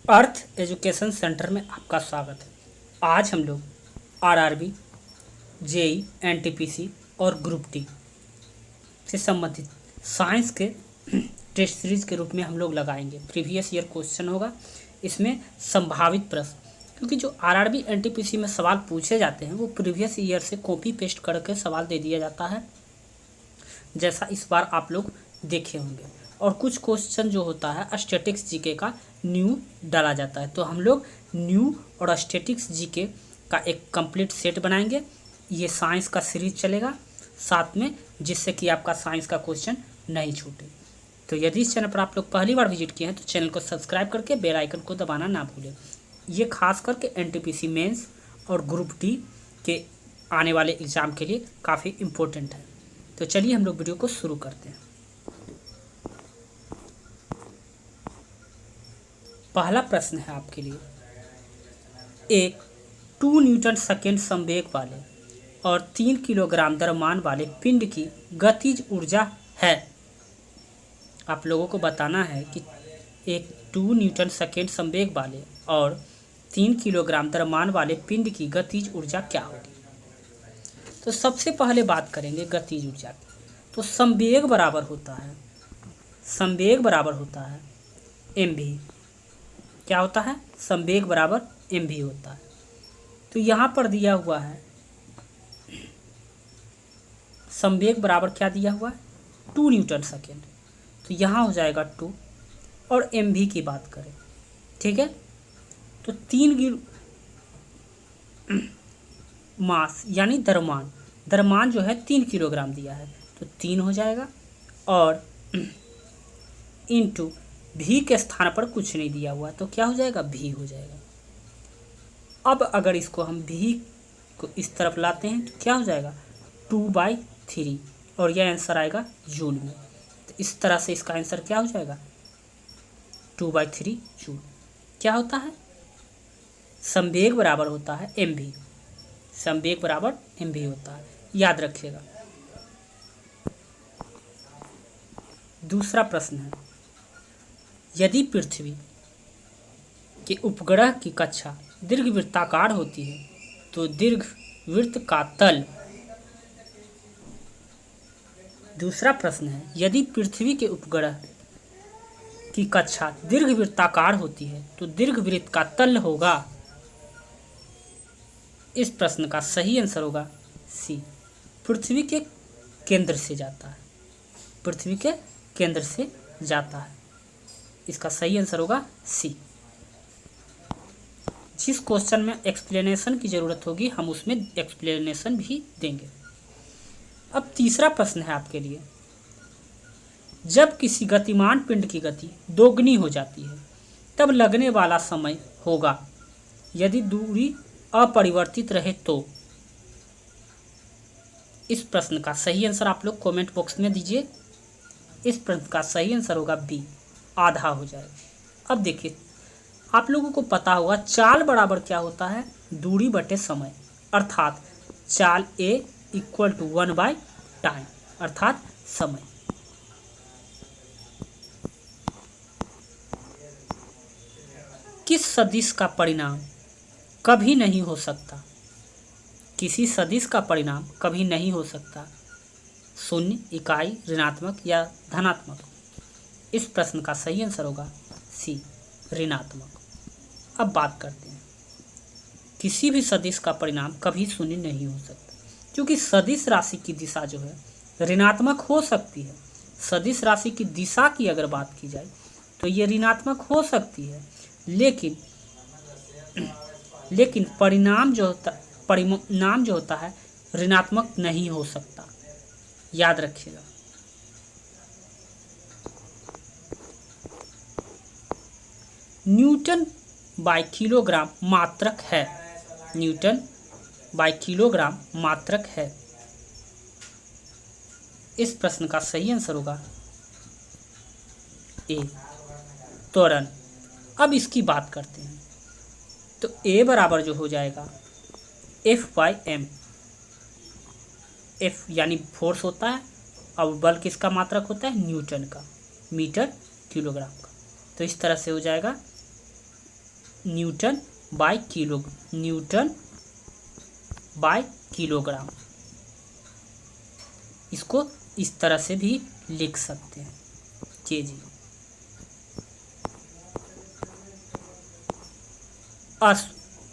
अर्थ education centre में आपका स्वागत है। आज हम लोग आरआरबी, जेई, एनटीपीसी और ग्रुप डी से संबंधित साइंस के टेस्ट सीरीज के रूप में हम लोग लगाएंगे। प्रीवियस ईयर क्वेश्चन होगा, इसमें संभावित प्रश्न, क्योंकि जो आरआरबी एनटीपीसी में सवाल पूछे जाते हैं वो प्रीवियस ईयर से कॉपी पेस्ट करके सवाल दे दिया जाता है, जैसा इस बार आप लोग देखे होंगे। और कुछ क्वेश्चन जो होता है स्टैटिक्स जीके का न्यू डाला जाता है, तो हम लोग न्यू और स्टैटिक्स जीके का एक कंप्लीट सेट बनाएंगे। ये साइंस का सीरीज चलेगा साथ में, जिससे कि आपका साइंस का क्वेश्चन नहीं छूटे। तो यदि इस चैनल पर आप लोग पहली बार विजिट किए हैं तो चैनल को सब्सक्राइब करके बेल आइकन को दबाना ना भूलें। ये खास करके एनटीपीसी मेंस और ग्रुप डी के आने वाले एग्ज़ाम के लिए काफ़ी इम्पोर्टेंट है। तो चलिए हम लोग वीडियो को शुरू करते हैं। पहला प्रश्न है आपके लिए, एक 2 न्यूटन सेकेंड संवेग वाले और 3 किलोग्राम द्रव्यमान वाले पिंड की गतिज ऊर्जा है। आप लोगों को बताना है कि एक 2 न्यूटन सेकेंड संवेग वाले और 3 किलोग्राम द्रव्यमान वाले पिंड की गतिज ऊर्जा क्या होगी। तो सबसे पहले बात करेंगे गतिज ऊर्जा की। तो संवेग बराबर होता है mv। क्या होता है? संवेग बराबर mv होता है। तो यहाँ पर दिया हुआ है संवेग बराबर क्या दिया हुआ है? 2 न्यूटन सेकेंड। तो यहाँ हो जाएगा 2 और mv की बात करें, ठीक है, तो 3 मास यानी द्रव्यमान जो है 3 किलोग्राम दिया है, तो 3 हो जाएगा और इंटू भी के स्थान पर कुछ नहीं दिया हुआ, तो क्या हो जाएगा? भी हो जाएगा। अब अगर इसको हम भी को इस तरफ लाते हैं तो क्या हो जाएगा? 2/3 और यह आंसर आएगा जूल में। तो इस तरह से इसका आंसर क्या हो जाएगा? 2/3 जूल। क्या होता है? संवेग बराबर होता है mv। संवेग बराबर mv होता है, याद रखिएगा। दूसरा प्रश्न है, यदि पृथ्वी के उपग्रह की कक्षा दीर्घवृत्ताकार होती है तो दीर्घवृत्त का तल। दूसरा प्रश्न है, यदि पृथ्वी के उपग्रह की कक्षा दीर्घवृत्ताकार होती है तो दीर्घवृत्त का तल होगा। इस प्रश्न का सही आंसर होगा सी, पृथ्वी के केंद्र से जाता है। पृथ्वी के केंद्र से जाता है, इसका सही आंसर होगा सी। जिस क्वेश्चन में एक्सप्लेनेशन की ज़रूरत होगी हम उसमें एक्सप्लेनेशन भी देंगे। अब तीसरा प्रश्न है आपके लिए, जब किसी गतिमान पिंड की गति दोगुनी हो जाती है तब लगने वाला समय होगा यदि दूरी अपरिवर्तित रहे तो। इस प्रश्न का सही आंसर आप लोग कमेंट बॉक्स में दीजिए। इस प्रश्न का सही आंसर होगा बी, आधा हो जाएगा। अब देखिए, आप लोगों को पता होगा चाल बराबर क्या होता है? दूरी बटे समय, अर्थात चाल a इक्वल टू 1/टाइम, अर्थात समय। किस सदिश का परिणाम कभी नहीं हो सकता? किसी सदिश का परिणाम कभी नहीं हो सकता, शून्य, इकाई, ऋणात्मक या धनात्मक। इस प्रश्न का सही आंसर होगा सी, ऋणात्मक। अब बात करते हैं, किसी भी सदिश का परिणाम कभी शून्य नहीं हो सकता, क्योंकि सदिश राशि की दिशा जो है ऋणात्मक हो सकती है। सदिश राशि की दिशा की अगर बात की जाए तो ये ऋणात्मक हो सकती है, लेकिन परिणाम जो होता है ऋणात्मक नहीं हो सकता, याद रखिएगा। न्यूटन बाय किलोग्राम मात्रक है। न्यूटन बाय किलोग्राम मात्रक है। इस प्रश्न का सही आंसर होगा ए, त्वरण। अब इसकी बात करते हैं, तो ए बराबर जो हो जाएगा F/m। F यानी फोर्स होता है और बल किसका मात्रक होता है? न्यूटन का, मीटर किलोग्राम का। तो इस तरह से हो जाएगा न्यूटन बाय किलोग्राम। इसको इस तरह से भी लिख सकते हैं केजी। अश्व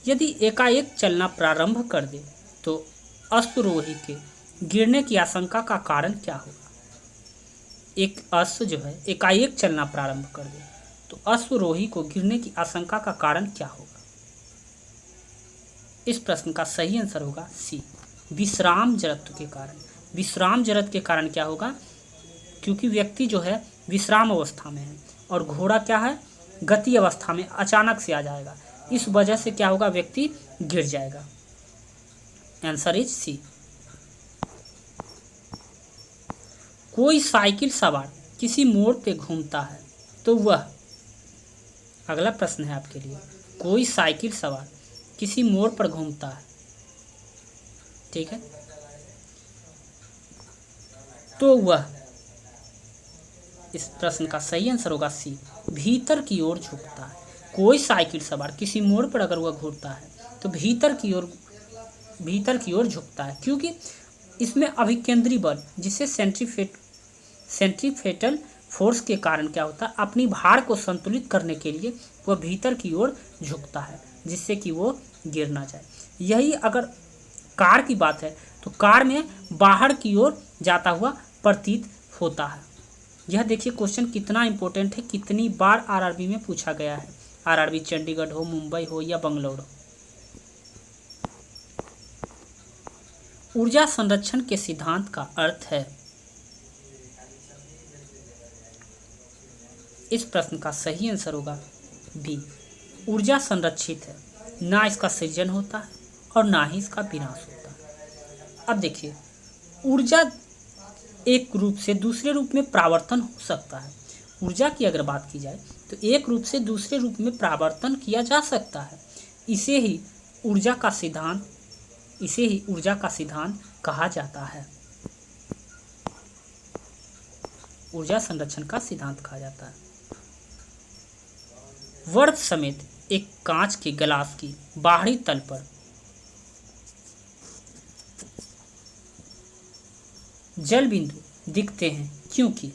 यदि एकाएक चलना प्रारंभ कर दे तो अश्वरोही के गिरने की आशंका का कारण क्या होगा? एक अश्व जो है एकाएक चलना प्रारंभ कर दे तो अश्वरोही को गिरने की आशंका का कारण क्या होगा? इस प्रश्न का सही आंसर होगा सी, विश्राम जड़त्व के कारण। विश्राम जड़त्व के कारण क्या होगा? क्योंकि व्यक्ति जो है विश्राम अवस्था में है और घोड़ा क्या है, गति अवस्था में अचानक से आ जाएगा, इस वजह से क्या होगा, व्यक्ति गिर जाएगा। Answer is C. कोई साइकिल सवार किसी मोड़ पे घूमता है तो वह, अगला प्रश्न है आपके लिए, कोई साइकिल सवार किसी मोड़ पर घूमता है, ठीक है, तो वह, इस प्रश्न का सही आंसर होगा सी, भीतर की ओर झुकता है। कोई साइकिल सवार किसी मोड़ पर अगर वह घूमता है तो भीतर की ओर झुकता है, क्योंकि इसमें अभिकेंद्री बल, जिससे सेंट्रीफेटल फोर्स के कारण क्या होता है, अपनी भार को संतुलित करने के लिए वह भीतर की ओर झुकता है, जिससे कि वो गिर ना जाए। यही अगर कार की बात है तो कार में बाहर की ओर जाता हुआ प्रतीत होता है। यह देखिए क्वेश्चन कितना इंपॉर्टेंट है, कितनी बार आरआरबी में पूछा गया है, आरआरबी चंडीगढ़ हो, मुंबई हो या बंगलौर हो। ऊर्जा संरक्षण के सिद्धांत का अर्थ है, इस प्रश्न का सही आंसर होगा बी, ऊर्जा संरक्षित है, ना इसका सृजन होता है और ना ही इसका विनाश होता है। अब देखिए, ऊर्जा एक रूप से दूसरे रूप में परावर्तन हो सकता है। ऊर्जा की अगर बात की जाए तो एक रूप से दूसरे रूप में परावर्तन किया जा सकता है। इसे ही ऊर्जा का सिद्धांत कहा जाता है। ऊर्जा संरक्षण का सिद्धांत कहा जाता है। वर्ग समेत एक कांच के गिलास की बाहरी तल पर जल बिंदु दिखते हैं क्योंकि,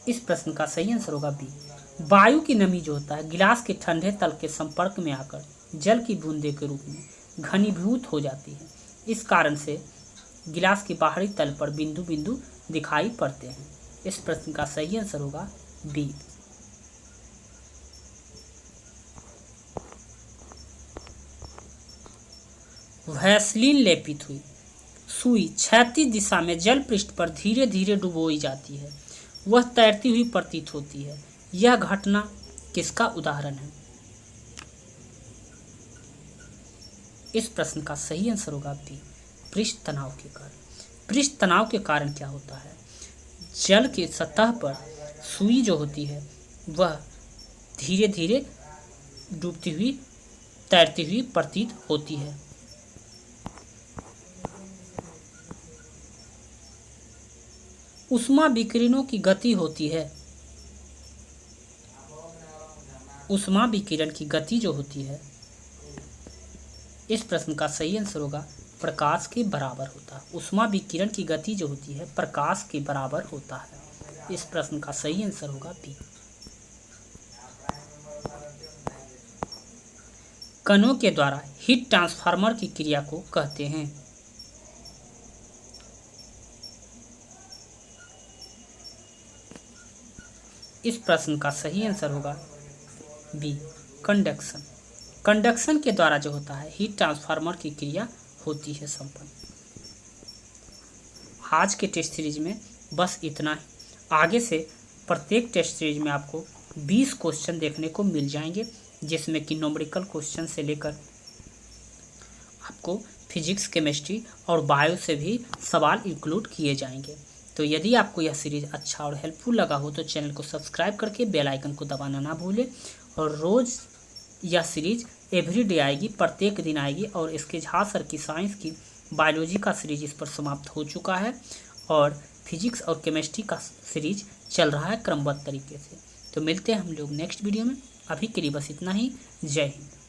इस प्रश्न का सही आंसर होगा बी, वायु की नमी जो होता है गिलास के ठंडे तल के संपर्क में आकर जल की बूंदे के रूप में घनीभूत हो जाती है। इस कारण से गिलास के बाहरी तल पर बिंदु बिंदु दिखाई पड़ते हैं। इस प्रश्न का सही आंसर होगा बी। वैसलीन लेपित हुई सुई क्षैतिज दिशा में जल पृष्ठ पर धीरे धीरे डुबोई जाती है, वह तैरती हुई प्रतीत होती है। यह घटना किसका उदाहरण है? इस प्रश्न का सही आंसर होगा बी, पृष्ठ तनाव के कारण। पृष्ठ तनाव के कारण क्या होता है, जल की सतह पर सुई जो होती है वह धीरे धीरे डूबती हुई तैरती हुई प्रतीत होती है। ऊष्मा विकिरणों की गति होती है, ऊष्मा विकिरण की गति जो होती है, इस प्रश्न का सही आंसर होगा प्रकाश के बराबर होता है। ऊष्मा विकिरण की गति जो होती है प्रकाश के बराबर होता है। इस प्रश्न का सही आंसर होगा बी। कणों के द्वारा हीट ट्रांसफार्मर की क्रिया को कहते हैं। इस प्रश्न का सही आंसर होगा बी, कंडक्शन। कंडक्शन के द्वारा जो होता है हीट ट्रांसफार्मर की क्रिया होती है संपन्न। आज के टेस्ट सीरीज में बस इतना ही। आगे से प्रत्येक टेस्ट सीरीज में आपको 20 क्वेश्चन देखने को मिल जाएंगे, जिसमें कि न्यूमेरिकल क्वेश्चन से लेकर आपको फिजिक्स, केमिस्ट्री और बायो से भी सवाल इंक्लूड किए जाएंगे। तो यदि आपको यह सीरीज अच्छा और हेल्पफुल लगा हो तो चैनल को सब्सक्राइब करके बेल आइकन को दबाना ना भूलें। और रोज़ यह सीरीज एवरीडे आएगी, प्रत्येक दिन आएगी। और इसके झा सर की साइंस की बायोलॉजी का सीरीज इस पर समाप्त हो चुका है और फिजिक्स और केमिस्ट्री का सीरीज चल रहा है क्रमबद्ध तरीके से। तो मिलते हैं हम लोग नेक्स्ट वीडियो में। अभी के लिए बस इतना ही। जय हिंद।